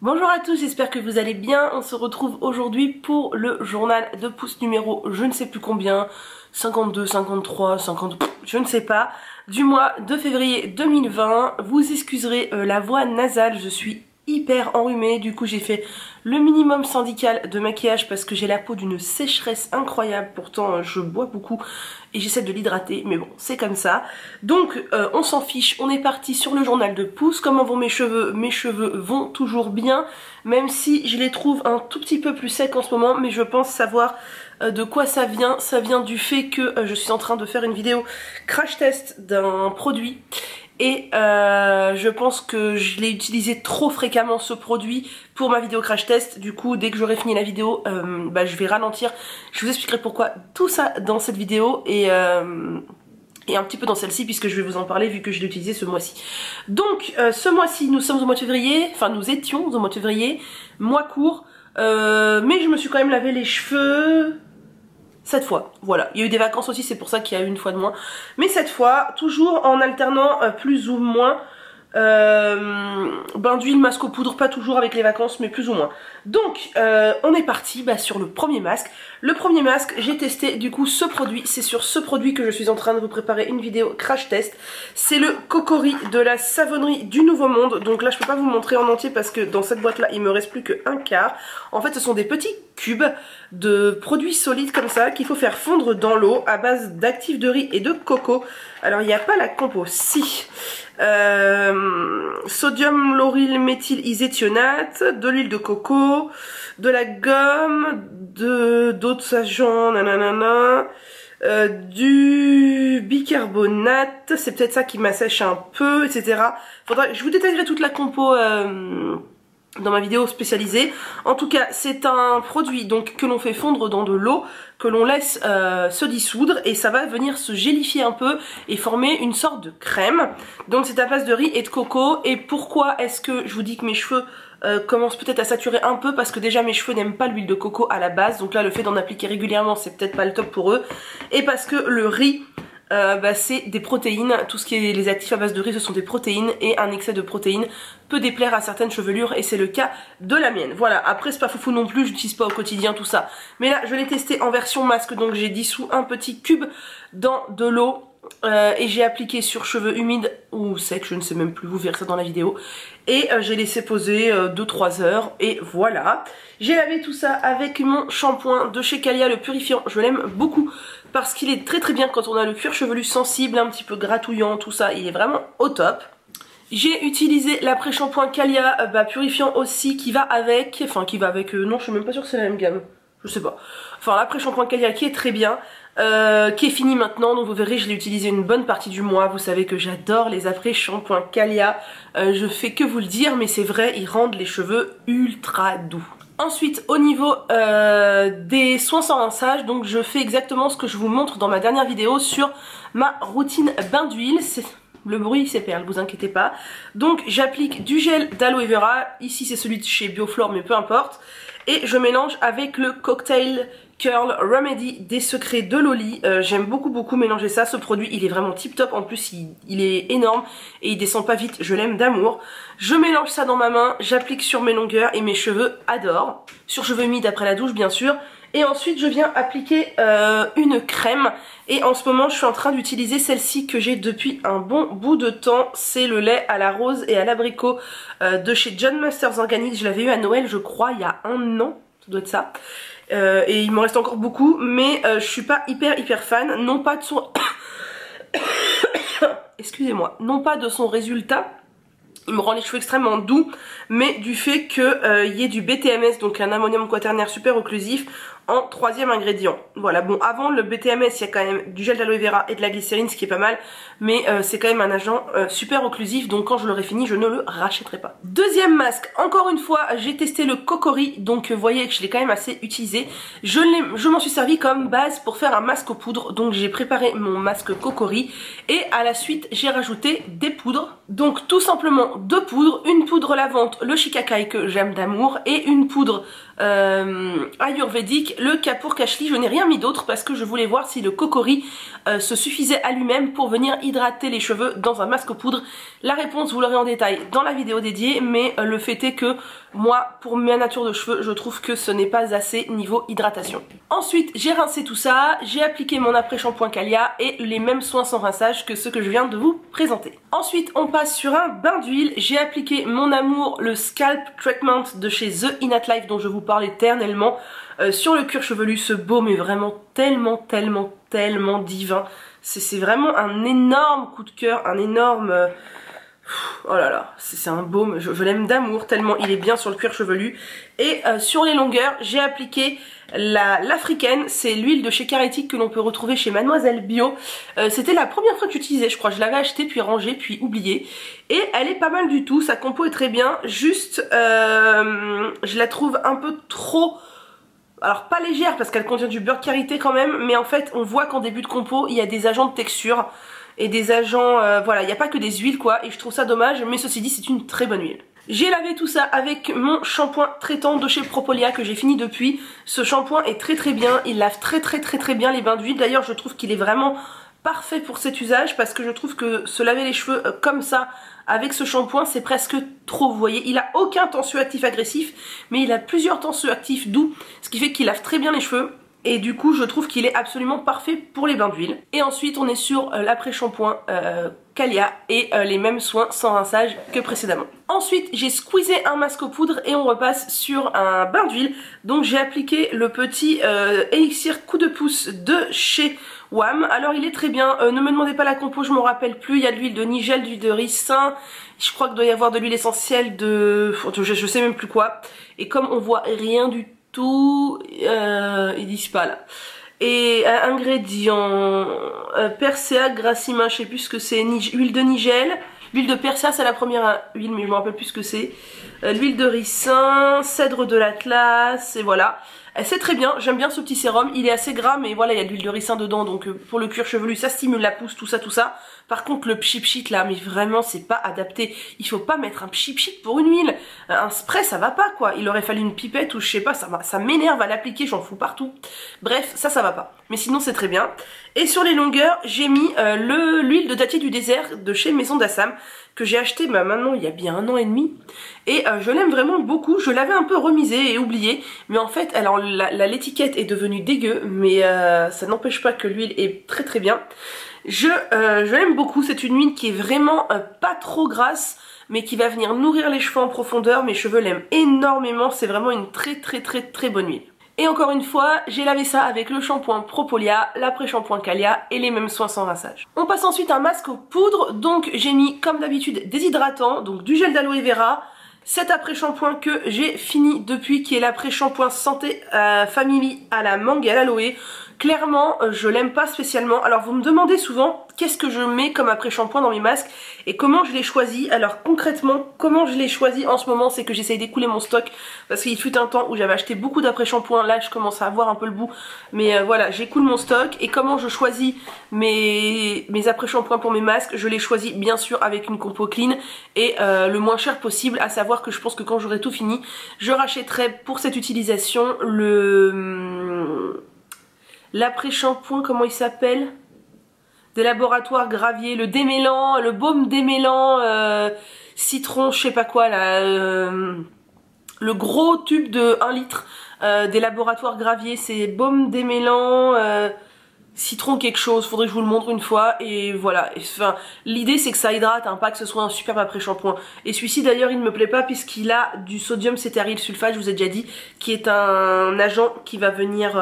Bonjour à tous, j'espère que vous allez bien. On se retrouve aujourd'hui pour le journal de pouce numéro je ne sais plus combien, 52, 53, 50, je ne sais pas, du mois de février 2020. Vous excuserez la voix nasale, je suis hyper enrhumée, du coup j'ai fait le minimum syndical de maquillage parce que j'ai la peau d'une sécheresse incroyable. Pourtant je bois beaucoup et j'essaie de l'hydrater, mais bon c'est comme ça. Donc on s'en fiche, on est parti sur le journal de pouce. Comment vont mes cheveux? Mes cheveux vont toujours bien, même si je les trouve un tout petit peu plus secs en ce moment, mais je pense savoir de quoi ça vient. Ça vient du fait que je suis en train de faire une vidéo crash test d'un produit. Et je pense que je l'ai utilisé trop fréquemment ce produit pour ma vidéo crash test. Du coup dès que j'aurai fini la vidéo je vais ralentir. Je vous expliquerai pourquoi tout ça dans cette vidéo et un petit peu dans celle-ci puisque je vais vous en parler vu que je l'ai utilisé ce mois-ci. Donc ce mois-ci nous sommes au mois de février, enfin nous étions au mois de février, mois court, mais je me suis quand même lavé les cheveux cette fois, voilà. Il y a eu des vacances aussi, c'est pour ça qu'il y a eu une fois de moins. Mais cette fois, toujours en alternant plus ou moins bain d'huile, masque aux poudres, pas toujours avec les vacances, mais plus ou moins. Donc, on est parti sur le premier masque. Le premier masque, j'ai testé du coup ce produit. C'est sur ce produit que je suis en train de vous préparer une vidéo crash test. C'est le Cocori de la savonnerie du Nouveau Monde. Donc là, je peux pas vous montrer en entier parce que dans cette boîte-là, il me reste plus qu'un quart. En fait, ce sont des petits cubes de produits solides comme ça qu'il faut faire fondre dans l'eau à base d'actifs de riz et de coco. Alors, il n'y a pas la compo, si. Sodium lauryl méthyl iséthionate, de l'huile de coco, de la gomme, d'autres agents, nanana, du bicarbonate, c'est peut-être ça qui m'assèche un peu, etc. Je vous détaillerai toute la compo dans ma vidéo spécialisée. En tout cas, c'est un produit donc que l'on fait fondre dans de l'eau, que l'on laisse se dissoudre et ça va venir se gélifier un peu et former une sorte de crème. Donc c'est à base de riz et de coco. Et pourquoi est-ce que je vous dis que mes cheveux commencent peut-être à saturer un peu? Parce que déjà mes cheveux n'aiment pas l'huile de coco à la base, donc là le fait d'en appliquer régulièrement c'est peut-être pas le top pour eux. Et parce que le riz c'est des protéines, tout ce qui est les actifs à base de riz ce sont des protéines et un excès de protéines peut déplaire à certaines chevelures et c'est le cas de la mienne. Voilà, après c'est pas foufou non plus, j'utilise pas au quotidien tout ça. Mais là je l'ai testé en version masque, donc j'ai dissous un petit cube dans de l'eau et j'ai appliqué sur cheveux humides ou secs, je ne sais même plus, vous verrez ça dans la vidéo. Et j'ai laissé poser 2-3 heures et voilà. J'ai lavé tout ça avec mon shampoing de chez Calia, le purifiant, je l'aime beaucoup parce qu'il est très très bien quand on a le cuir chevelu sensible, un petit peu gratouillant, tout ça, il est vraiment au top. J'ai utilisé l'après-shampoing Calia purifiant aussi qui va avec, non je suis même pas sûre que c'est la même gamme, je sais pas. Enfin l'après-shampoing Calia qui est très bien, qui est fini maintenant, donc vous verrez je l'ai utilisé une bonne partie du mois. Vous savez que j'adore les après-shampoings Calia, je fais que vous le dire mais c'est vrai, ils rendent les cheveux ultra doux. Ensuite au niveau des soins sans rinçage, donc je fais exactement ce que je vous montre dans ma dernière vidéo sur ma routine bain d'huile. Le bruit s'éperle, vous inquiétez pas. Donc j'applique du gel d'aloe vera, ici c'est celui de chez Bioflore mais peu importe. Et je mélange avec le Cocktail Curl Remedy des secrets de Loli. J'aime beaucoup mélanger ça, ce produit il est vraiment tip top, en plus il est énorme et il descend pas vite, je l'aime d'amour. Je mélange ça dans ma main, j'applique sur mes longueurs et mes cheveux adorent. Sur cheveux humides après la douche bien sûr. Et ensuite je viens appliquer une crème et en ce moment je suis en train d'utiliser celle-ci que j'ai depuis un bon bout de temps. C'est le lait à la rose et à l'abricot de chez John Masters Organics. Je l'avais eu à Noël je crois il y a un an, ça doit être ça. Et il m'en reste encore beaucoup mais je suis pas hyper fan, non pas de son excusez-moi, non pas de son résultat. Il me rend les cheveux extrêmement doux, mais du fait qu'il y ait du BTMS, donc un ammonium quaternaire super occlusif, en troisième ingrédient. Voilà, bon avant le BTMS il y a quand même du gel d'aloe vera et de la glycérine, ce qui est pas mal, mais c'est quand même un agent super occlusif, donc quand je l'aurai fini je ne le rachèterai pas. Deuxième masque, encore une fois j'ai testé le Cocori, donc vous voyez que je l'ai quand même assez utilisé. Je m'en suis servi comme base pour faire un masque aux poudres, donc j'ai préparé mon masque Cocori et à la suite j'ai rajouté des poudres. Donc tout simplement deux poudres, une poudre lavante, le Shikakai que j'aime d'amour, et une poudre ayurvédique, le Kapur Kashli. Je n'ai rien mis d'autre parce que je voulais voir si le Cocori se suffisait à lui-même pour venir hydrater les cheveux dans un masque aux poudres. La réponse vous l'aurez en détail dans la vidéo dédiée, mais le fait est que Moi, pour ma nature de cheveux, je trouve que ce n'est pas assez niveau hydratation. Ensuite, j'ai rincé tout ça, j'ai appliqué mon après-shampoing Calia et les mêmes soins sans rinçage que ceux que je viens de vous présenter. Ensuite, on passe sur un bain d'huile. J'ai appliqué mon amour, le Scalp Treatment de chez The Innate Life dont je vous parle éternellement. Sur le cuir chevelu, ce baume est vraiment tellement divin. C'est vraiment un énorme coup de cœur, un énorme... Oh là là, c'est un baume, je l'aime d'amour tellement il est bien sur le cuir chevelu. Et sur les longueurs, j'ai appliqué l'africaine, c'est l'huile de chez Caretic que l'on peut retrouver chez Mademoiselle Bio. C'était la première fois que j'utilisais, je crois, je l'avais acheté puis rangé puis oublié. Et elle est pas mal du tout, sa compo est très bien, juste je la trouve un peu trop... Alors pas légère parce qu'elle contient du beurre de karité quand même, mais en fait on voit qu'en début de compo il y a des agents de texture et des agents, voilà, il n'y a pas que des huiles quoi, et je trouve ça dommage, mais ceci dit c'est une très bonne huile. J'ai lavé tout ça avec mon shampoing traitant de chez Propolia que j'ai fini depuis. Ce shampoing est très bien, il lave très bien les bains d'huile, d'ailleurs je trouve qu'il est vraiment parfait pour cet usage parce que je trouve que se laver les cheveux comme ça avec ce shampoing c'est presque trop, vous voyez, il a aucun tensioactif agressif mais il a plusieurs tensioactifs doux, ce qui fait qu'il lave très bien les cheveux. Et du coup je trouve qu'il est absolument parfait pour les bains d'huile. Et ensuite on est sur l'après-shampoing Calia et les mêmes soins sans rinçage que précédemment. Ensuite j'ai squeezé un masque aux poudres et on repasse sur un bain d'huile. Donc j'ai appliqué le petit élixir coup de pouce de chez WAM. Alors il est très bien, ne me demandez pas la compo, je m'en rappelle plus. Il y a de l'huile de nigel, de l'huile de ricin, je crois qu'il doit y avoir de l'huile essentielle de... je sais même plus quoi. Et comme on voit rien du tout, ils disent pas là. Et ingrédients, Persea, Gracima, je sais plus ce que c'est, huile de nigel, l'huile de Persea c'est la première huile mais je me rappelle plus ce que c'est, l'huile de ricin, cèdre de l'Atlas, et voilà. C'est très bien, j'aime bien ce petit sérum, il est assez gras mais voilà il y a de l'huile de ricin dedans donc pour le cuir chevelu ça stimule la pousse, tout ça. Par contre le pchit là, mais vraiment c'est pas adapté, il faut pas mettre un pchit pour une huile, un spray ça va pas quoi, il aurait fallu une pipette ou je sais pas, ça m'énerve à l'appliquer, j'en fous partout. Bref, ça va pas, mais sinon c'est très bien. Et sur les longueurs j'ai mis l'huile de dattier du désert de chez Maison d'Assam que j'ai acheté maintenant il y a bien 1 an et demi et je l'aime vraiment beaucoup. Je l'avais un peu remisé et oublié mais en fait alors l'étiquette est devenue dégueu mais ça n'empêche pas que l'huile est très bien. Je l'aime beaucoup, c'est une huile qui est vraiment pas trop grasse mais qui va venir nourrir les cheveux en profondeur. Mes cheveux l'aiment énormément, c'est vraiment une très bonne huile. Et encore une fois, j'ai lavé ça avec le shampoing Propolia, l'après-shampoing Calia et les mêmes soins sans rinçage. On passe ensuite à un masque aux poudres, donc j'ai mis comme d'habitude des hydratants, donc du gel d'aloe vera, cet après-shampoing que j'ai fini depuis qui est l'après-shampoing Santé Family à la mangue et à l'aloe. Clairement, je l'aime pas spécialement. Alors vous me demandez souvent qu'est-ce que je mets comme après-shampoing dans mes masques et comment je les choisis. Alors concrètement, comment je les choisis en ce moment, c'est que j'essaye d'écouler mon stock parce qu'il fut un temps où j'avais acheté beaucoup d'après-shampoing. Là, je commence à avoir un peu le bout, mais voilà, j'écoule mon stock. Et comment je choisis mes après-shampoings pour mes masques? Je les choisis bien sûr avec une compo clean et le moins cher possible, à savoir que je pense que quand j'aurai tout fini, je rachèterai pour cette utilisation l'après-shampoing, comment il s'appelle, des laboratoires Gravier, le démêlant, le baume démêlant citron, je sais pas quoi là, le gros tube de 1 litre des laboratoires Gravier, c'est baume démêlant citron quelque chose, faudrait que je vous le montre une fois. Et voilà, enfin, l'idée c'est que ça hydrate, hein, pas que ce soit un superbe après-shampoing. Et celui-ci d'ailleurs il ne me plaît pas puisqu'il a du sodium cétaryl sulfate, je vous ai déjà dit, qui est un agent qui va venir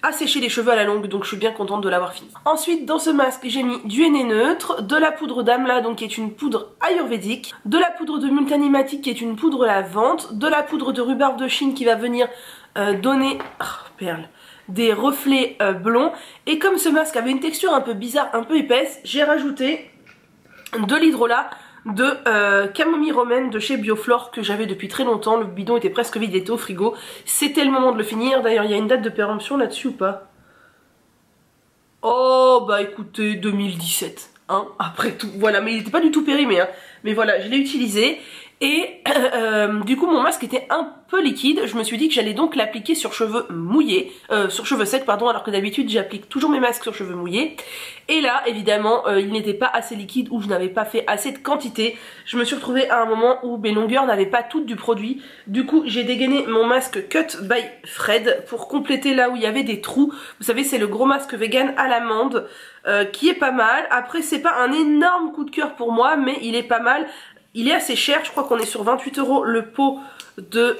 assécher les cheveux à la longue, donc je suis bien contente de l'avoir fini. Ensuite dans ce masque j'ai mis du henné neutre, de la poudre d'amla donc qui est une poudre ayurvédique, de la poudre de multanimatique qui est une poudre lavande, de la poudre de rhubarbe de Chine qui va venir donner des reflets blonds. Et comme ce masque avait une texture un peu bizarre, un peu épaisse, j'ai rajouté de l'hydrolat de camomille romaine de chez Bioflore que j'avais depuis très longtemps. Le bidon était presque vide, il était au frigo. C'était le moment de le finir. D'ailleurs il y a une date de péremption là-dessus ou pas? Oh bah écoutez, 2017 hein, après tout, voilà, mais il n'était pas du tout périmé hein. mais voilà, je l'ai utilisé. Et du coup mon masque était un peu liquide, je me suis dit que j'allais donc l'appliquer sur cheveux mouillés, sur cheveux secs pardon, alors que d'habitude j'applique toujours mes masques sur cheveux mouillés. Et là évidemment il n'était pas assez liquide ou je n'avais pas fait assez de quantité. Je me suis retrouvée à un moment où mes longueurs n'avaient pas toutes du produit. Du coup j'ai dégainé mon masque Cut by Fred pour compléter là où il y avait des trous. Vous savez c'est le gros masque vegan à l'amande qui est pas mal. Après c'est pas un énorme coup de cœur pour moi mais il est pas mal. Il est assez cher, je crois qu'on est sur 28 € le pot de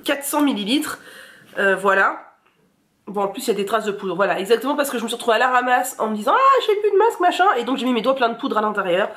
400 ml. Voilà. Bon, en plus, il y a des traces de poudre. Voilà, exactement parce que je me suis retrouvée à la ramasse en me disant « Ah, j'ai plus de masque, machin !» Et donc, j'ai mis mes doigts pleins de poudre à l'intérieur.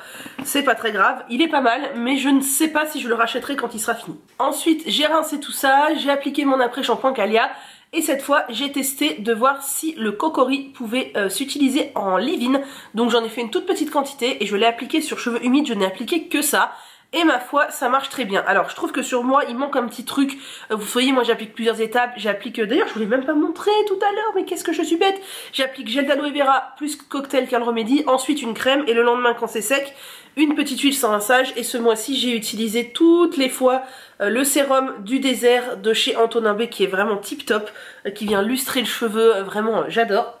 C'est pas très grave. Il est pas mal, mais je ne sais pas si je le rachèterai quand il sera fini. Ensuite, j'ai rincé tout ça. J'ai appliqué mon après-shampoing Calia. Et cette fois, j'ai testé de voir si le Kokori pouvait s'utiliser en leave-in. Donc j'en ai fait une toute petite quantité et je l'ai appliqué sur cheveux humides. Je n'ai appliqué que ça. Et ma foi, ça marche très bien. Alors, je trouve que sur moi, il manque un petit truc. Vous voyez, moi, j'applique plusieurs étapes. J'applique, d'ailleurs, je voulais même pas montrer tout à l'heure, mais qu'est-ce que je suis bête. J'applique gel d'aloe vera plus cocktail Curl Remedy. Ensuite, une crème. Et le lendemain, quand c'est sec, une petite huile sans rinçage. Et ce mois-ci, j'ai utilisé toutes les fois le sérum du désert de chez Antonin B, qui est vraiment tip top, qui vient lustrer le cheveu. Vraiment, j'adore.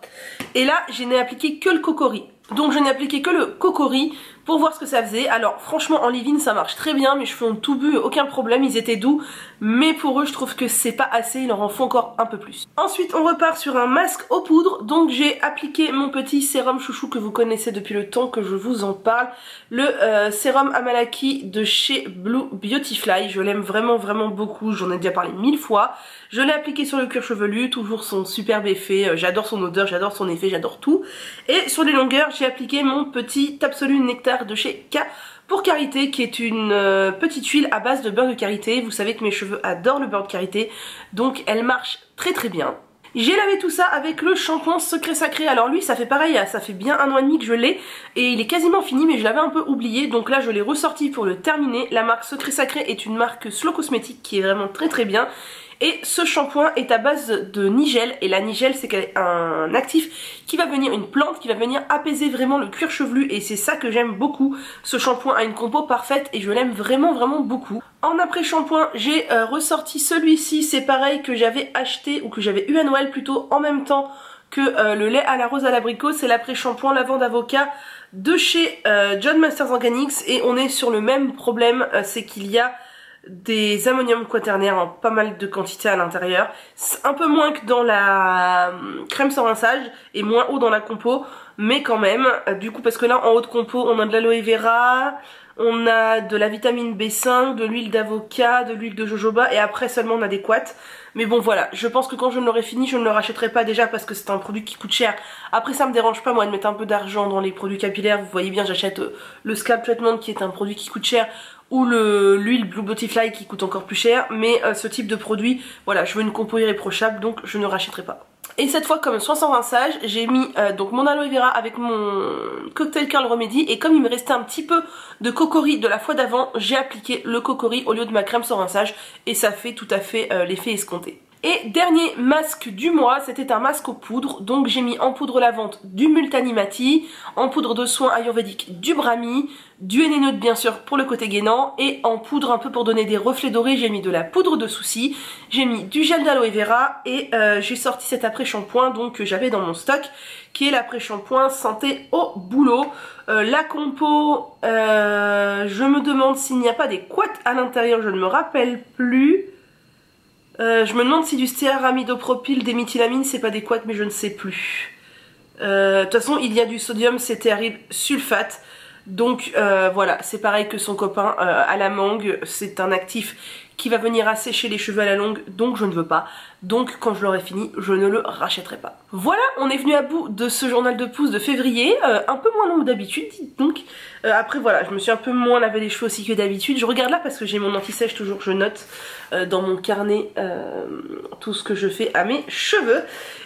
Et là, je n'ai appliqué que le Kokori. Donc je n'ai appliqué que le Kokori pour voir ce que ça faisait. Alors franchement en leave-in ça marche très bien, mes cheveux ont tout bu, aucun problème, ils étaient doux. Mais pour eux je trouve que c'est pas assez, il leur en faut encore un peu plus. Ensuite on repart sur un masque aux poudres. Donc j'ai appliqué mon petit sérum chouchou que vous connaissez depuis le temps que je vous en parle. Le sérum Amalaki de chez Blue Beautifly. Je l'aime vraiment beaucoup, j'en ai déjà parlé 1000 fois. Je l'ai appliqué sur le cuir chevelu, toujours son superbe effet. J'adore son odeur, j'adore son effet, j'adore tout. Et sur les longueurs, j'ai appliqué mon petit Absolu Nectar de chez K pour Karité, qui est une petite huile à base de beurre de karité. Vous savez que mes cheveux adorent le beurre de karité, donc elle marche très bien. J'ai lavé tout ça avec le shampoing Secret Sacré. Alors lui ça fait pareil, ça fait bien 1 an et demi que je l'ai et il est quasiment fini, mais je l'avais un peu oublié, donc là je l'ai ressorti pour le terminer. La marque Secret Sacré est une marque Slow Cosmétique qui est vraiment très bien. Et ce shampoing est à base de nigel, et la nigel c'est un actif qui va venir, une plante qui va venir apaiser vraiment le cuir chevelu, et c'est ça que j'aime beaucoup. Ce shampoing a une compo parfaite et je l'aime vraiment beaucoup. En après shampoing j'ai ressorti celui-ci, c'est pareil, que j'avais acheté ou que j'avais eu à Noël plutôt en même temps que le lait à la rose à l'abricot. C'est l'après shampoing lavande avocat de chez John Masters Organics, et on est sur le même problème, c'est qu'il y a des ammonium quaternaire en pas mal de quantité à l'intérieur. Un peu moins que dans la crème sans rinçage et moins haut dans la compo, mais quand même. Du coup parce que là en haut de compo on a de l'aloe vera, on a de la vitamine B5, de l'huile d'avocat, de l'huile de jojoba, et après seulement on a des couates. Mais bon voilà, je pense que quand je l'aurai fini je ne le rachèterai pas, déjà parce que c'est un produit qui coûte cher. Après ça me dérange pas moi de mettre un peu d'argent dans les produits capillaires. Vous voyez bien, j'achète le Scalp Treatment qui est un produit qui coûte cher, ou l'huile Blue Beautifly qui coûte encore plus cher, mais ce type de produit, voilà, je veux une compo irréprochable, donc je ne rachèterai pas. Et cette fois, comme soin sans rinçage, j'ai mis donc mon aloe vera avec mon cocktail Curl Remedy, et comme il me restait un petit peu de Kokori de la fois d'avant, j'ai appliqué le Kokori au lieu de ma crème sans rinçage, et ça fait tout à fait l'effet escompté. Et dernier masque du mois, c'était un masque aux poudres. Donc j'ai mis en poudre lavante du Multani Mati, en poudre de soin ayurvédique du Brahmi, du henné neutre bien sûr pour le côté gainant, et en poudre un peu pour donner des reflets dorés, j'ai mis de la poudre de souci, j'ai mis du gel d'aloe vera, et j'ai sorti cet après-shampoing donc que j'avais dans mon stock, qui est l'après-shampoing santé au boulot. La compo, je me demande s'il n'y a pas des couates à l'intérieur, je ne me rappelle plus. Je me demande si du stéaramidopropyl, des méthylamines, c'est pas des couates, mais je ne sais plus. De toute façon, il y a du sodium cétéaryl sulfate. Donc voilà, c'est pareil que son copain à la mangue. C'est un actif qui va venir assécher les cheveux à la longue, donc je ne veux pas. Donc quand je l'aurai fini, je ne le rachèterai pas. Voilà, on est venu à bout de ce journal de pouce de février, un peu moins long que d'habitude, dites donc. Après voilà, je me suis un peu moins lavé les cheveux aussi que d'habitude. Je regarde là parce que j'ai mon anti-sèche toujours, je note dans mon carnet tout ce que je fais à mes cheveux.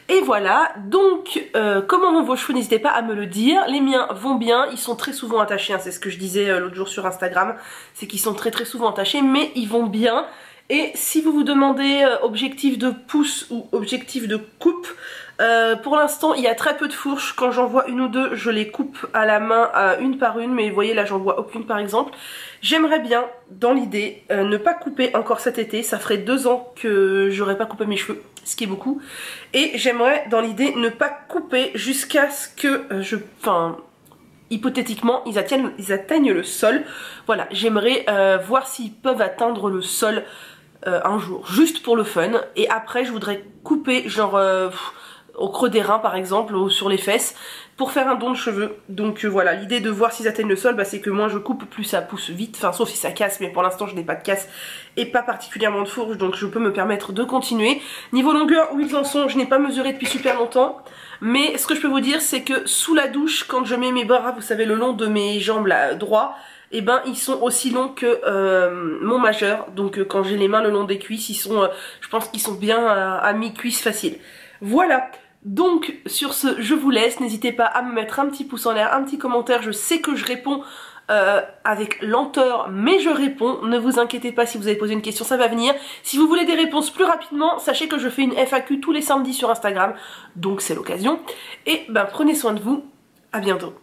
Et voilà, donc comment vont vos cheveux, n'hésitez pas à me le dire. Les miens vont bien, ils sont très souvent attachés, hein, c'est ce que je disais l'autre jour sur Instagram, c'est qu'ils sont très souvent attachés, mais ils vont bien. Et si vous vous demandez objectif de pouce ou objectif de coupe, Pour l'instant il y a très peu de fourches, quand j'en vois une ou deux je les coupe à la main une par une, mais vous voyez là j'en vois aucune par exemple. J'aimerais bien dans l'idée ne pas couper encore cet été, ça ferait 2 ans que j'aurais pas coupé mes cheveux, ce qui est beaucoup, et j'aimerais dans l'idée ne pas couper jusqu'à ce que hypothétiquement ils atteignent le sol. Voilà, j'aimerais voir s'ils peuvent atteindre le sol un jour, juste pour le fun, et après je voudrais couper genre au creux des reins par exemple, ou sur les fesses, pour faire un don de cheveux. Donc voilà, l'idée de voir s'ils atteignent le sol, c'est que moins je coupe, plus ça pousse vite, enfin sauf si ça casse, mais pour l'instant je n'ai pas de casse et pas particulièrement de fourche, donc je peux me permettre de continuer. Niveau longueur, où ils en sont, je n'ai pas mesuré depuis super longtemps, mais ce que je peux vous dire c'est que sous la douche, quand je mets mes bras, vous savez, le long de mes jambes là, droit, et ben ils sont aussi longs que mon majeur, donc quand j'ai les mains le long des cuisses, ils sont, je pense qu'ils sont bien à mi-cuisse facile. Voilà. Donc sur ce je vous laisse, n'hésitez pas à me mettre un petit pouce en l'air, un petit commentaire, je sais que je réponds avec lenteur mais je réponds, ne vous inquiétez pas si vous avez posé une question, ça va venir. Si vous voulez des réponses plus rapidement, sachez que je fais une FAQ tous les samedis sur Instagram, donc c'est l'occasion. Et ben prenez soin de vous, à bientôt.